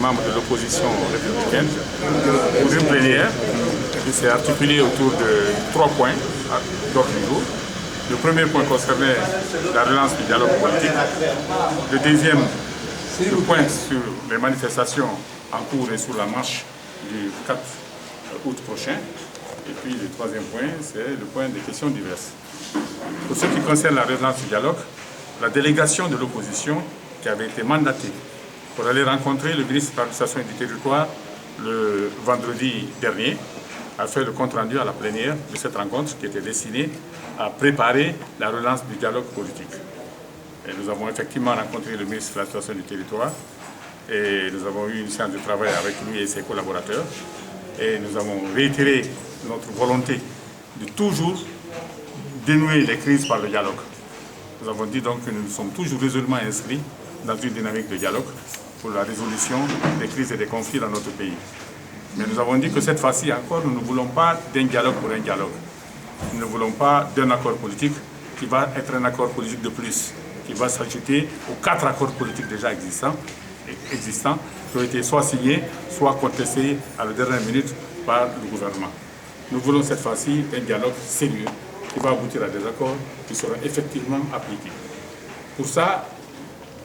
Membres de l'opposition républicaine pour une plénière qui s'est articulée autour de 3 points d'ordre du jour. Le premier point concernait la relance du dialogue politique. Le deuxième, le point sur les manifestations en cours et sur la marche du 4 août prochain. Et puis le troisième point, c'est le point des questions diverses. Pour ce qui concerne la relance du dialogue, la délégation de l'opposition qui avait été mandatée pour aller rencontrer le ministre de l'administration et du territoire le vendredi dernier, a fait le compte-rendu à la plénière de cette rencontre qui était destinée à préparer la relance du dialogue politique. Et nous avons effectivement rencontré le ministre de l'administration du territoire et nous avons eu une séance de travail avec lui et ses collaborateurs et nous avons réitéré notre volonté de toujours dénouer les crises par le dialogue. Nous avons dit donc que nous sommes toujours résolument inscrits dans une dynamique de dialogue pour la résolution des crises et des conflits dans notre pays. Mais nous avons dit que cette fois-ci encore, nous ne voulons pas d'un dialogue pour un dialogue. Nous ne voulons pas d'un accord politique qui va être un accord politique de plus, qui va s'ajouter aux 4 accords politiques déjà existants, qui ont été soit signés, soit contestés à la dernière minute par le gouvernement. Nous voulons cette fois-ci un dialogue sérieux qui va aboutir à des accords qui seront effectivement appliqués. Pour ça,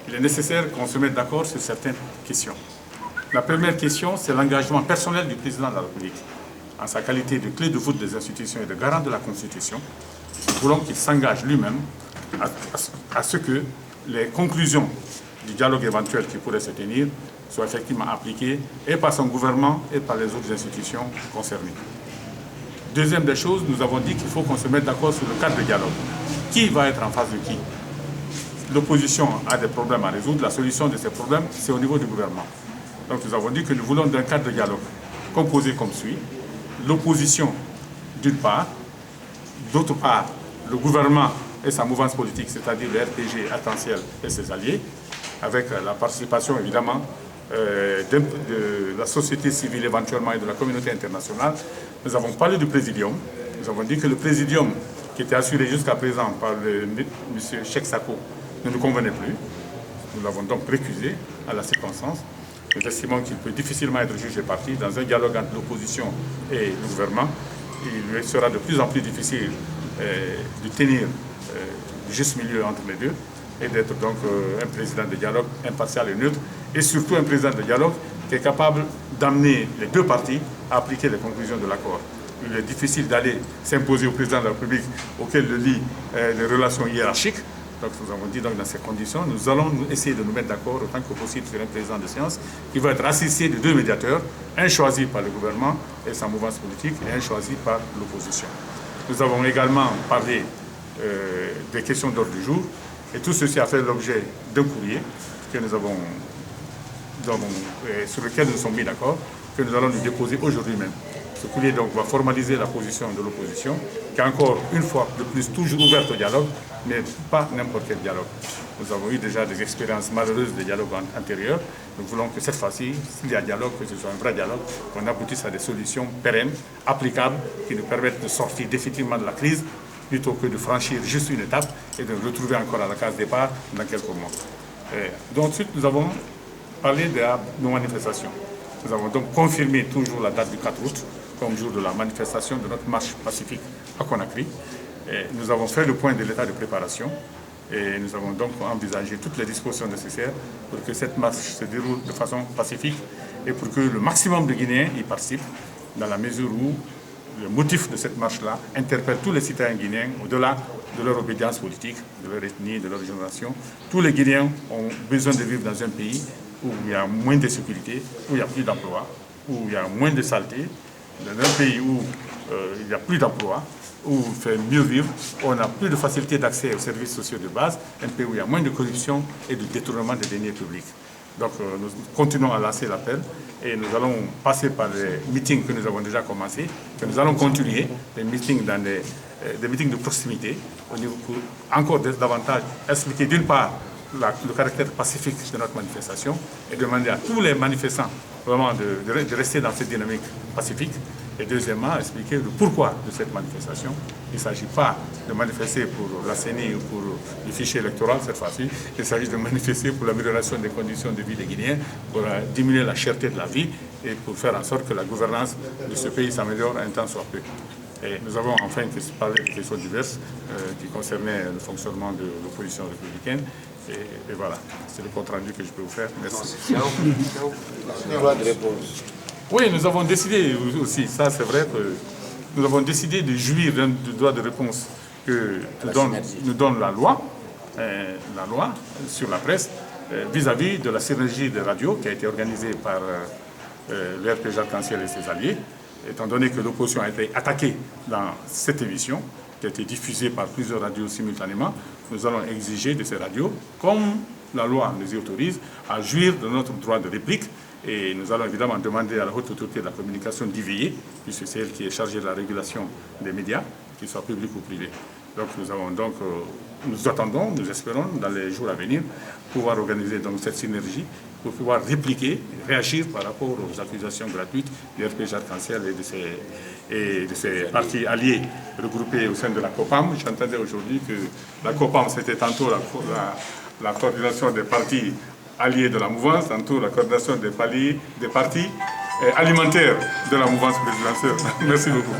il est nécessaire qu'on se mette d'accord sur certaines questions. La première question, c'est l'engagement personnel du président de la République. En sa qualité de clé de voûte des institutions et de garant de la Constitution, nous voulons qu'il s'engage lui-même à ce que les conclusions du dialogue éventuel qui pourrait se tenir soient effectivement appliquées et par son gouvernement et par les autres institutions concernées. Deuxième des choses, nous avons dit qu'il faut qu'on se mette d'accord sur le cadre de dialogue. Qui va être en face de qui? L'opposition a des problèmes à résoudre. La solution de ces problèmes, c'est au niveau du gouvernement. Donc nous avons dit que nous voulons d'un cadre de dialogue composé comme suit. L'opposition, d'une part. D'autre part, le gouvernement et sa mouvance politique, c'est-à-dire le RPG, Arc-en-Ciel et ses alliés, avec la participation évidemment de la société civile éventuellement et de la communauté internationale. Nous avons parlé du présidium. Nous avons dit que le présidium qui était assuré jusqu'à présent par M. Cheikh Sako ne nous convenait plus. Nous l'avons donc récusé à la circonstance. Nous estimons qu'il peut difficilement être jugé parti dans un dialogue entre l'opposition et le gouvernement. Il lui sera de plus en plus difficile de tenir du juste milieu entre les deux et d'être donc un président de dialogue impartial et neutre et surtout un président de dialogue qui est capable d'amener les deux parties à appliquer les conclusions de l'accord. Il est difficile d'aller s'imposer au président de la République auquel le lie les relations hiérarchiques. Donc nous avons dit donc dans ces conditions, nous allons essayer de nous mettre d'accord autant que possible sur un président de séance qui va être assisté de 2 médiateurs, un choisi par le gouvernement et sa mouvance politique et un choisi par l'opposition. Nous avons également parlé des questions d'ordre du jour et tout ceci a fait l'objet d'un courrier que sur lequel nous sommes mis d'accord, que nous allons nous déposer aujourd'hui même. Ce courrier donc va formaliser la position de l'opposition, qui est encore une fois de plus toujours ouverte au dialogue, mais pas n'importe quel dialogue. Nous avons eu déjà des expériences malheureuses de dialogue antérieurs. Nous voulons que cette fois-ci, s'il y a dialogue, que ce soit un vrai dialogue, qu'on aboutisse à des solutions pérennes, applicables, qui nous permettent de sortir définitivement de la crise, plutôt que de franchir juste une étape et de nous retrouver encore à la case départ dans quelques mois. Donc ensuite, nous avons parlé de nos manifestations. Nous avons donc confirmé toujours la date du 4 août comme jour de la manifestation de notre marche pacifique à Conakry. Et nous avons fait le point de l'état de préparation et nous avons donc envisagé toutes les dispositions nécessaires pour que cette marche se déroule de façon pacifique et pour que le maximum de Guinéens y participent dans la mesure où le motif de cette marche-là interpelle tous les citoyens guinéens au-delà de leur obédience politique, de leur ethnie, de leur génération. Tous les Guinéens ont besoin de vivre dans un pays où il y a moins de sécurité, où il n'y a plus d'emploi, où il y a moins de saleté, dans un pays où il n'y a plus d'emploi, où il fait mieux vivre, où on a plus de facilité d'accès aux services sociaux de base, un pays où il y a moins de corruption et de détournement des deniers publics. Donc nous continuons à lancer l'appel et nous allons passer par les meetings que nous avons déjà commencés, que nous allons continuer, des meetings dans des meetings de proximité, au niveau pour encore davantage expliquer d'une part le caractère pacifique de notre manifestation et demander à tous les manifestants vraiment de rester dans cette dynamique pacifique Et deuxièmement, expliquer le pourquoi de cette manifestation. Il ne s'agit pas de manifester pour la CENI ou pour le fichier électoral cette fois-ci. Il s'agit de manifester pour l'amélioration des conditions de vie des Guinéens, pour diminuer la cherté de la vie et pour faire en sorte que la gouvernance de ce pays s'améliore un temps soit peu. Et nous avons enfin parlé de questions diverses qui concernaient le fonctionnement de l'opposition républicaine. Et voilà, c'est le compte rendu que je peux vous faire. Merci. Oui, nous avons décidé aussi, ça c'est vrai, que nous avons décidé de jouir du droit de réponse que nous donne la loi sur la presse vis-à-vis de la synergie des radios qui a été organisée par l'ERP Arc-en-Ciel et ses alliés, étant donné que l'opposition a été attaquée dans cette émission, qui a été diffusée par plusieurs radios simultanément, nous allons exiger de ces radios, comme la loi nous y autorise, à jouir de notre droit de réplique. Et nous allons évidemment demander à la haute autorité de la communication d'y veiller, puisque c'est elle qui est chargée de la régulation des médias, qu'ils soient publics ou privés. Donc nous attendons, nous espérons dans les jours à venir pouvoir organiser donc cette synergie pour pouvoir répliquer, réagir par rapport aux accusations gratuites du RPG Arc-en-Ciel et de ses partis alliés regroupés au sein de la COPAM. J'entendais aujourd'hui que la COPAM, c'était tantôt la coordination des partis alliés de la mouvance, tantôt la coordination des partis alimentaires de la mouvance présidentielle. Merci beaucoup.